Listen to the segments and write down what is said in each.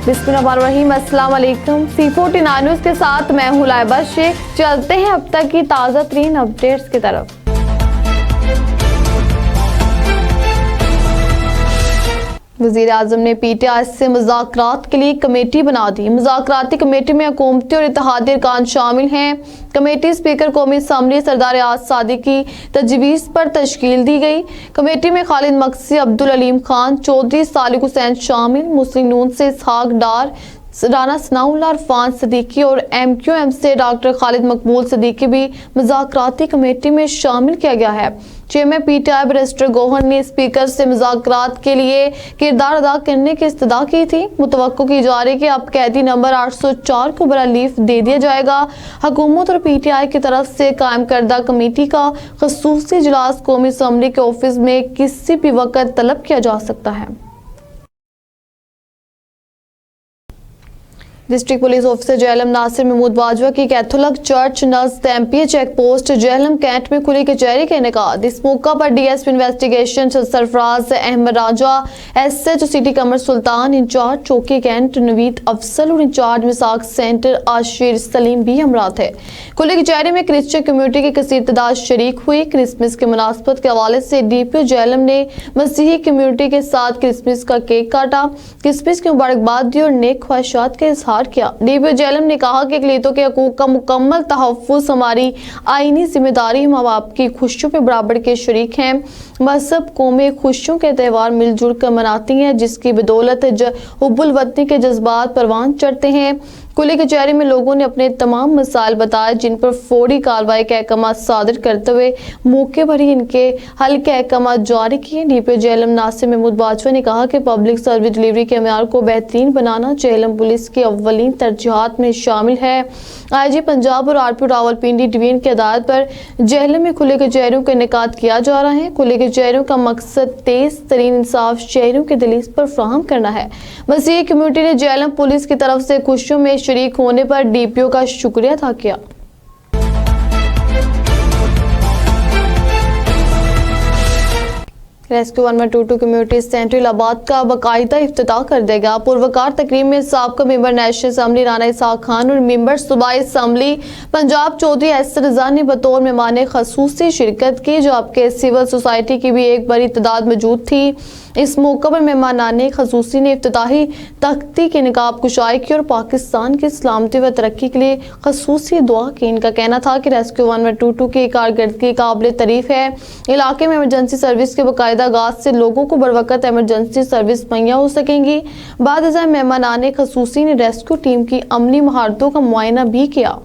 बिस्मिल्लाहिर्रहमानिर्रहीम, अस्सलाम वालेकुम। C14 न्यूज़ के साथ मैं हूं लाइबा शेख। चलते हैं अब तक की ताज़ा तरीन अपडेट्स की तरफ। वज़ीर आज़म ने PTI से मुज़ाकरात के लिए कमेटी बना दी। मुज़ाकराती कमेटी में हुकूमती और इत्तेहादी अरकान शामिल हैं। कमेटी स्पीकर कौमी असम्बली सरदार आज़ सादिक की तजवीज़ पर तश्कील दी गई। कमेटी में खालिद मक्सी, अब्दुल अलीम खान चौधरी, सालिक हुसैन शामिल। मुस्लिम नून से इसहाक डार, राना सनाउल्लाह, इरफान सदीकी और MQM से डॉक्टर खालिद मकबूल सदीकी भी मुज़ाकराती कमेटी में शामिल किया गया है। चेयरमैन PTI बैरिस्टर गौहर ने स्पीकर से मुज़ाकरात के लिए किरदार अदा करने की इस्तदा की थी। मुतवक्को की जा रही कि अब कैदी नंबर 804 को बरा लीफ दे दिया जाएगा। हुकूमत और PTI की तरफ से कायम करदा कमेटी का खसूसी इजलास कौमी असम्बली के ऑफिस में किसी भी वक्त तलब किया जा सकता है। District police officer Jhelum Nasir Mahmood Bajwa की कैथोलिक चर्च नज़द MPA check post Jhelum cantt में खुली कचहरी का इनेकाद। इस मौका पर DSP investigation Sarfaraz Ahmed Raja, SHO city Qamar Sultan, incharge चौकी कैंट नवीद अफसल और इंचार्ज मिसाक सेंटर आशिर सलीम भी हमरा थे। खुली कचहरी में क्रिश्चियन कम्युनिटी की कसीर तादाद शरीक हुई। क्रिसमस के मुनासबत के हवाले से DPO जेहलम ने मसीही कम्युनिटी के साथ क्रिसमस का केक काटा, क्रिसमस की मुबारकबाद दी और नेक ख्वाहिशात के इजहार किया। DPO जेहलम ने कहा कि अक़लियतों के हकूक़ का मुकम्मल तहफ़्फ़ुज़ हमारी आईनी जिम्मेदारी। हम आपकी खुशियों पे बराबर के शरीक हैं। मज़हब कौमें खुशियों के त्यौहार मिलजुल कर मनाती हैं, जिसकी बदौलत हुब्बुल वतनी के जज्बात परवान चढ़ते हैं। खुली कचहरी में लोगों ने अपने तमाम मसाइल बताए, जिन पर फौरी कार्रवाई के अहकाम सादिर करते हुए मौके पर ही इनके हल के अहकाम जारी किए। DPO जेहलम नासिर महमूद बाजवा ने कहा कि पब्लिक सर्विस डिलीवरी के म्यार को बेहतरीन बनाना जेहलम पुलिस की अव्वलीन तरजीहात में शामिल है। IG पंजाब और RPO रावलपिंडी डिवीजन की हिदायत पर जेहलम में खुले कचहरियों का इनेकाद किया जा रहा है। खुले कचहरियों का मकसद तेज तरीन इंसाफ शहरियों के दलील पर फ्राहम करना है। मसीही कम्युनिटी ने जेहलम पुलिस की तरफ से खुशियों में शरीक होने पर DPO का शुक्रिया अदा किया। रेस्क्यू 1122 कम्युनिटी सेंटर इलाहाबाद का बाकायदा इफ्तिताह कर देगा। पुरवकार तकरीब में साबका मेंबर नेशनल असम्बली राना इसहाक खान और मेंबर सूबाई असम्बली पंजाब चौधरी एस रजा ने बतौर मेहमान खसूसी शिरकत की, जबकि सिविल सोसाइटी की भी एक बड़ी तादाद मौजूद थी। इस मौके पर मेहमान खसूसी ने इफ्तिताही तख्ती की निकाब कुशाई की और पाकिस्तान की सलामती व तरक्की के लिए खसूसी दुआ की। इनका कहना था कि रेस्क्यू 1122 की कारकर्दगी काबिल तारीफ है। इलाके में इमरजेंसी सर्विस के बाकायदा आगाज से लोगों को बरवकत इमरजेंसी सर्विस मुहैया हो सकेंगी। बाद मेहमान खसूसी ने रेस्क्यू टीम की अमली महारतों का मुआयना भी किया।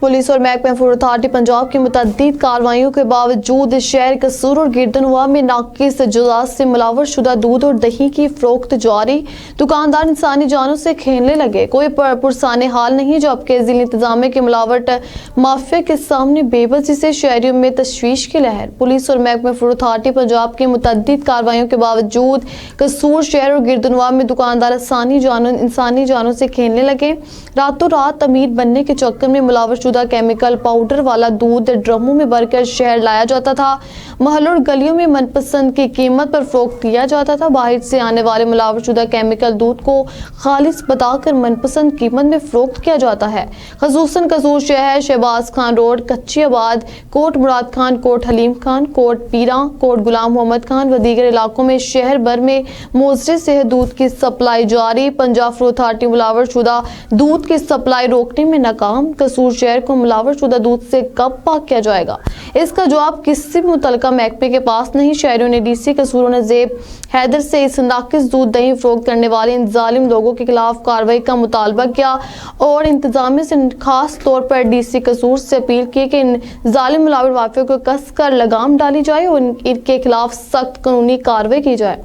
पुलिस और महकमा फूड अथॉरिटी पंजाब की मुतअद्दिद कार्रवाइयों के बावजूद शहर कसूर और गिरदनवा में नाकिस जुज़ात से मिलावट शुदा दूध और दही की फरोख्त जारी। दुकानदार इंसानी जानों से खेलने लगे, कोई पुरसाने हाल नहीं, जबकि जिला इंतजामिया के मिलावट माफिया के सामने बेबसी से शहरियों में तशवीश की लहर। पुलिस और महकमा फूड अथॉरिटी पंजाब की मुतअद्दिद कार्रवाइयों के बावजूद कसूर शहर और गिरदनवा में दुकानदार इंसानी जानों से खेलने लगे। रातों रात अमीर बनने के चक्कर में मिलावट केमिकल पाउडर वाला दूध ड्रमों में भरकर शहर लाया जाता था। महल और गलियों में मनपसंद की कीमत पर फरोख्त किया जाता था। बाहर से आने वाले मिलावटशुदा केमिकल दूध को खालिस बताकर मनपसंद कीमत में फरोख्त किया जाता है। खसूसन कसूर शहर, शहबाज खान रोड, कच्ची आबाद, कोट मुराद खान, कोट हलीम खान, कोट पीरा, कोट गुलाम मोहम्मद खान व दीगर इलाकों में शहर भर में मोजरे से दूध की सप्लाई जारी। पंजाब फूड अथॉरिटी मिलावटशुदा दूध की सप्लाई रोकने में नाकाम। कसूर शहर को मिलावटशुदा दूध से कब पाक किया जाएगा, इसका जवाब किसी भी मुतलका महकमे के पास नहीं। शहरियों ने DC कसूर नज़ीब हैदर से इस नाकिस दूध दही फरोख्त करने वाले इन जालिम लोगों के खिलाफ कार्रवाई का मुतालबा किया और इंतजामिया से खास तौर पर DC कसूर से अपील की कि इन जालिम मिलावट माफिया को कस कर लगाम डाली जाए और इनके खिलाफ सख्त कानूनी कार्रवाई की जाए।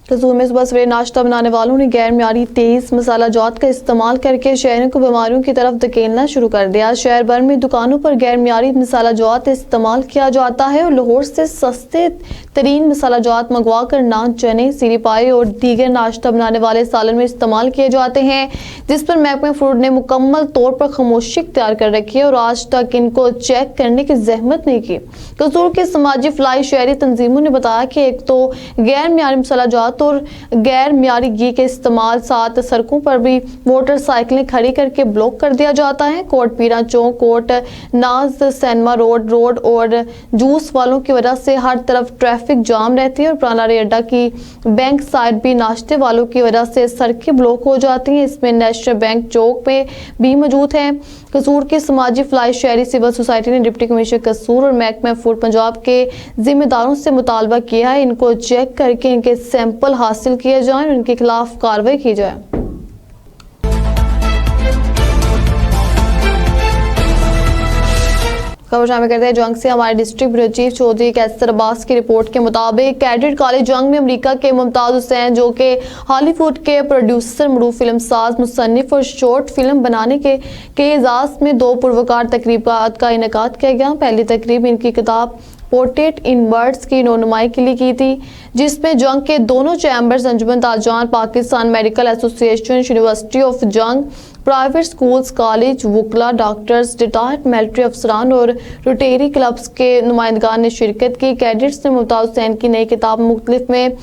कसूर में सुबह सवेरे नाश्ता बनाने वालों ने गैर म्यारी तेज मसाला जात का इस्तेमाल करके शहरों को बीमारियों की तरफ धकेलना शुरू कर दिया। शहर भर में दुकानों पर गैर म्यारी मसाला जात इस्तेमाल किया जाता है और लाहौर से सस्ते तरीन मसाला जात मंगवा कर नान, चने, सीरी पाई और दीगर नाश्ता बनाने वाले सालन में इस्तेमाल किए जाते हैं, जिस पर महकमा फूड ने मुकम्मल तौर पर खामोशी इख्तियार कर रखी है और आज तक इनको चेक करने की जहमत नहीं की। कसूर के समाजी फलाई शहरी तंजीमों ने बताया कि एक तो गैर म्यारी मसाला जात और गैर म्यारी घी के इस्तेमाल साथ सड़कों पर भी मोटरसाइकिलें खड़ी करके ब्लॉक कर दिया जाता है। कोट पीरा चौक, कोट नाज, सैनमा रोड और जूस वालों की वजह से हर तरफ ट्रैफिक जाम रहती है और पुराना रेल अड्डा की बैंक साइड भी नाश्ते वालों की वजह से सड़कें ब्लॉक हो जाती हैं। इसमें नेशनल बैंक चौक पे भी मौजूद है। कसूर के समाजी फलाई शहरी सिविल सोसाइटी ने डिप्टी कमिश्नर कसूर और महकमा फूड पंजाब के जिम्मेदारों से मुतालबा किया है इनको चेक करके इनके सैंपल हासिल किए जाएं और इनके खिलाफ कार्रवाई की जाए। खबर शामिल करते हैं जंग से। हमारे डिस्ट्रिक्ट ब्यूरो चीफ चौधरी कैसर अब्बास की रिपोर्ट के मुताबिक कैडेट कॉलेज जंग में अमेरिका के मुमताज हुसैन, जो कि हॉलीवुड के प्रोड्यूसर, मरूफ फिल्म साज, मुसन्निफ और शॉर्ट फिल्म बनाने के एजाज में 2 पुरवकार तकरीबात का इनेकाद किया गया। पहली तकरीब इनकी किताब पोर्ट्रेट इन वर्ड्स की नुमाई के लिए की थी, जिसमें जंग के दोनों chambers, Anjuman Tajdar Pakistan medical association, university of Jhang, private schools, college, वकला, डॉक्टर्स, रिटायर्ड मिलिट्री अफसरान और रोटेरी क्लब्स के नुमाइंदगान ने शिरकत की। कैडेट्स ने मुमताज हुसैन की नई किताब मुख्तलिफ में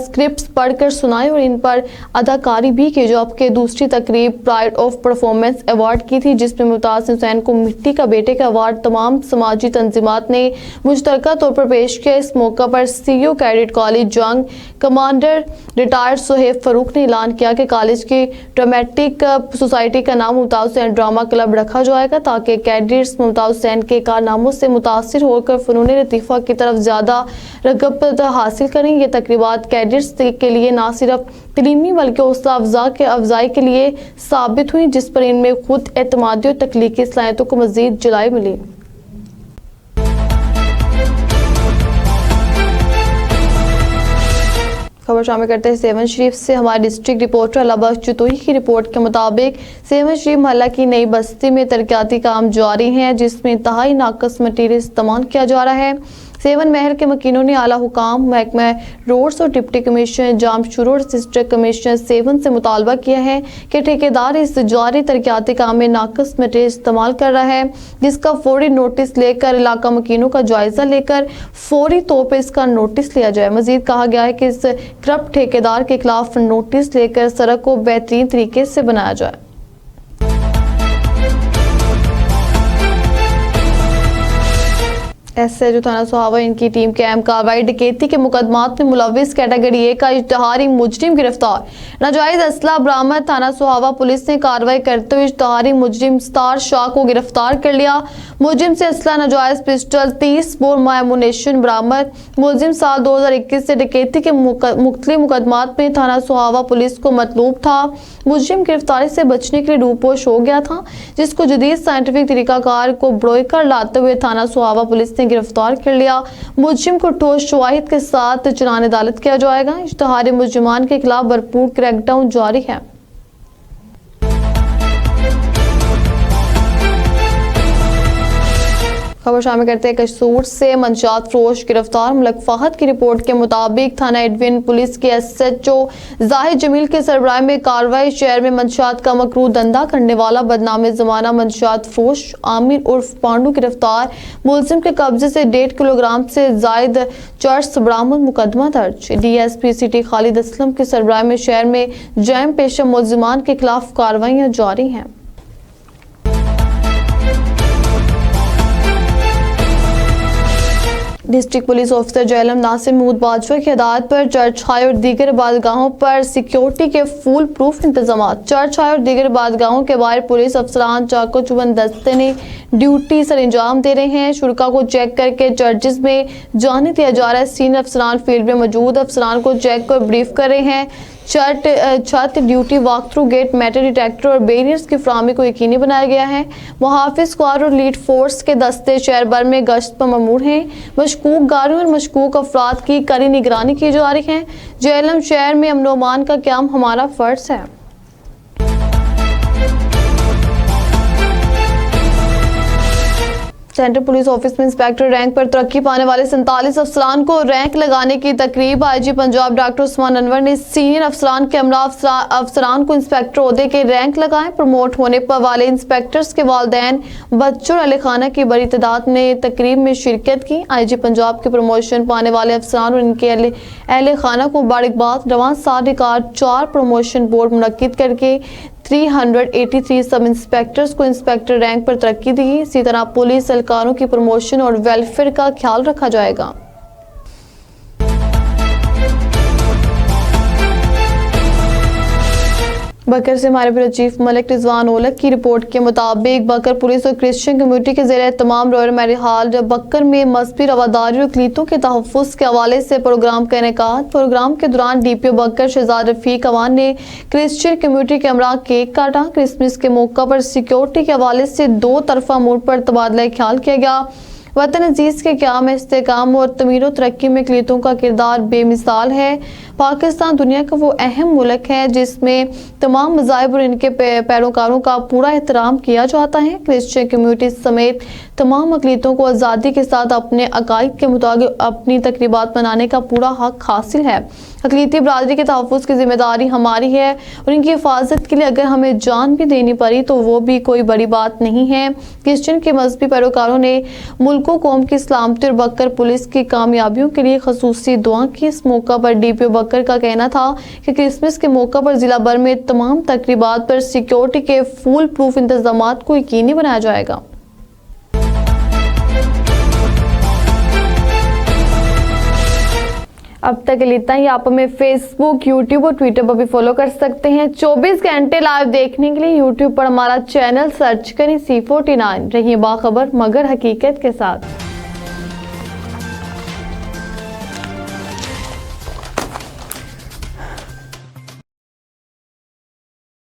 स्क्रिप्ट्स पढ़कर सुनाई और इन पर अदाकारी भी की, जबकि दूसरी तकरीब प्राइड ऑफ परफॉर्मेंस अवार्ड की थी, जिसमें मुमताज हुसैन को मिट्टी का बेटे का अवार्ड तमाम समाजी तंजीमात ने मुश्तरका तौर पर पेश किया। इस मौका पर CEO कैडेट कॉलेज जंग कमांडर रिटायर्ड सुहेब फरूक ने ऐलान किया कि कॉलेज की ड्रामेटिक सोसाइटी का नाम मुमताज हुसैन ड्रामा क्लब रखा जाएगा, ताकि कैडेट्स मुमताज हुसैन के कारनामों से मुतासिर होकर फनून लतीफ़ा की तरफ ज़्यादा रग़बत हासिल करें। ये तकरीबात कैडेट्स के लिए ना सिर्फ तलीमी बल्कि हौसला अफजाई के लिए साबित हुई, जिस पर इनमें खुद एतमादी और तख्लीकी सलाहियतों को मज़ीद जलाई मिली। खबर शामिल करते हैं सेवन शरीफ से। हमारे डिस्ट्रिक्ट रिपोर्टर अलाबा चतुई की रिपोर्ट के मुताबिक सेवन शरीफ मोहल्ला की नई बस्ती में तरक्याती काम जारी हैं, जिसमें इंतहाई नाकस मटीरियल इस्तेमाल किया जा रहा है। सेवन महल के मकीनों ने आला हुकाम, महकमा रोड्स और डिप्टी कमिश्नर जामशुरू और असिस्टेंट कमिश्नर सेवन से मुतालबा किया है कि ठेकेदार इस जारी तरक्याती काम में नाकस मटीरियल इस्तेमाल कर रहा है, जिसका फौरी नोटिस लेकर इलाका मकीनों का जायजा लेकर फौरी तौर पर इसका नोटिस लिया जाए। मजीद कहा गया है कि इस करप्ट ठेकेदार के खिलाफ नोटिस लेकर सड़क को बेहतरीन तरीके से बनाया जाए। एसएचओ थाना सोहावा इनकी टीम के अहम कार्रवाई। डकैती के मुकदमात में मुलविस कैटेगरी 1 का इश्तहारी मुजरिम गिरफ्तार। नाजायज असला बरामद। थाना सोहावा पुलिस ने कार्रवाई करते हुए इश्तहारी मुजरिम स्टार शाह को गिरफ्तार कर लिया। मुजरिम से असला, नाजायज पिस्टल, 30 बोर एमुनेशन बरामद। मुलजिम साल 2021 से डकैती के मुख्तलिफ मुकदमात में थाना सोहावा पुलिस को मतलूब था। मुजरिम गिरफ्तारी से बचने के लिए रूपोश हो गया था, जिसको जदीद साइंटिफिक तरीकाकार को ब्रोकर लाते हुए थाना सोहावा पुलिस ने गिरफ्तार कर लिया। मुजरिम को ठोस शवाहिद के साथ चलान अदालत किया जाएगा। इश्तहारी मुजरिमान के खिलाफ भरपूर क्रैकडाउन जारी है। खबर शामिल करते हैं कसूर से। मंशात फरोश गिरफ्तार। मलक फाहद की रिपोर्ट के मुताबिक थाना एडविन पुलिस के SHO जाहिद जमील के सरबराह में कार्रवाई। शहर में मंशात का मकरू धंधा करने वाला बदनाम जमाना मंशात फरोश आमिर उर्फ पांडू गिरफ्तार। मुलजिम के कब्जे से 1.5 किलोग्राम से जायद चर्स बरामद। मुकदमा दर्ज। DSP सिटी खालिद असलम के सरबराह में शहर में जैम पेशा मुलजिमान के खिलाफ कार्रवाइयां जारी हैं। District police officer Jhelum Nasir Mahmood Bajwa की हिदायत पर चर्च हाई और दीगर इबादतगाहों पर सिक्योरिटी के फुल प्रूफ इंतजाम। चर्च हाई और दीगर इबादतगाहों के बाहर पुलिस अफसरान चाको चुबंद दस्ते ने ड्यूटी सर अंजाम दे रहे हैं। शुरा को चेक करके चर्चेज में जाने दिया जा रहा है। सीनियर अफसरान फील्ड में मौजूद अफसरान को चेक कर ब्रीफ कर रहे हैं। छत duty walk through gate metal detector और बैरियर्स की फराहमी को यकीनी बनाया गया है। मुहाफिज स्क्वाड और लीड फोर्स के दस्ते शहर भर में गश्त पर ममूर हैं। मशकूक गाड़ियों और मशकूक अफराद की कड़ी निगरानी की जा रही है। जेहलम शहर में अमन व अमान का क़याम हमारा फर्ज है। सेंट्रल पुलिस ऑफिस में इंस्पेक्टर रैंक पर तरक्की पाने वाले 47 अफसरान को रैंक लगाने की तकरीब आईजी पंजाब डॉक्टर उस्मान अनवर ने सीनियर अफसरान के अमला अफसरान को इंस्पेक्टर ओहदे के रैंक लगाए। प्रमोट होने पर वाले इंस्पेक्टर्स के वालिदैन, बच्चों और अहले खाना की बड़ी तादाद ने तकरीब में शिरकत की। आईजी पंजाब के प्रमोशन पाने वाले अफसरान और इनके अहले खाना को मुबारकबाद। रवां साल रिकॉर्ड 4 प्रमोशन बोर्ड मुनक्किद करके 383 सब इंस्पेक्टर्स को इंस्पेक्टर रैंक पर तरक्की दी। इसी तरह पुलिस एहलकारों की प्रमोशन और वेलफेयर का ख्याल रखा जाएगा। बकर से हमारे ब्यूरो चीफ मलिक रिजवान ओलक की रिपोर्ट के मुताबिक बकर पुलिस और क्रिश्चियन कम्युनिटी के ज़ेर तमाम रॉयल मैरिज हॉल बकर में मजहबी रवादारी और अक़लीतों के तहफ़्फ़ुज़ के हवाले से प्रोग्राम का इनेकाद। प्रोग्राम के दौरान DPO बकर शहजाद रफीक अवान ने क्रिश्चियन कम्युनिटी के हमरा केक काटा। क्रिसमस के मौका पर सिक्योरिटी के हवाले से 2 तरफा मूड पर तबादला ख्याल किया गया। वतन अजीज के क़याम, इस्तेहकाम और तमीर व तरक्की में अक़लीतों का किरदार बेमिसाल है। पाकिस्तान दुनिया का वो अहम मुल्क है जिसमें तमाम मज़ाहिब और इनके पैरोकारों का पूरा एहतराम किया जाता है। क्रिश्चियन कम्युनिटी समेत तमाम अक़लीतों को आज़ादी के साथ अपने अकायद के मुताबिक अपनी तकरीबात मनाने का पूरा हक हासिल है। अक़लीती बरादरी के तहफ़्फ़ुज़ की जिम्मेदारी हमारी है और इनकी हिफाजत के लिए अगर हमें जान भी देनी पड़ी तो वो भी कोई बड़ी बात नहीं है। क्रिश्चियन के मजहबी पैरोकारों ने मुल्क कौम की सलामती और बकर पुलिस की कामयाबियों के लिए खसूसी दुआ की। इस मौका पर DPO बकर का कहना था कि क्रिसमस के मौका पर जिला भर में तमाम तकरीबात पर सिक्योरिटी के फुल प्रूफ इंतजामात को यकीनी बनाया जाएगा। अब तक इतना ही। आप हमें फेसबुक, यूट्यूब और ट्विटर पर भी फॉलो कर सकते हैं। 24 घंटे लाइव देखने के लिए यूट्यूब पर हमारा चैनल सर्च करें C49। रहिए बाखबर मगर हकीकत के साथ।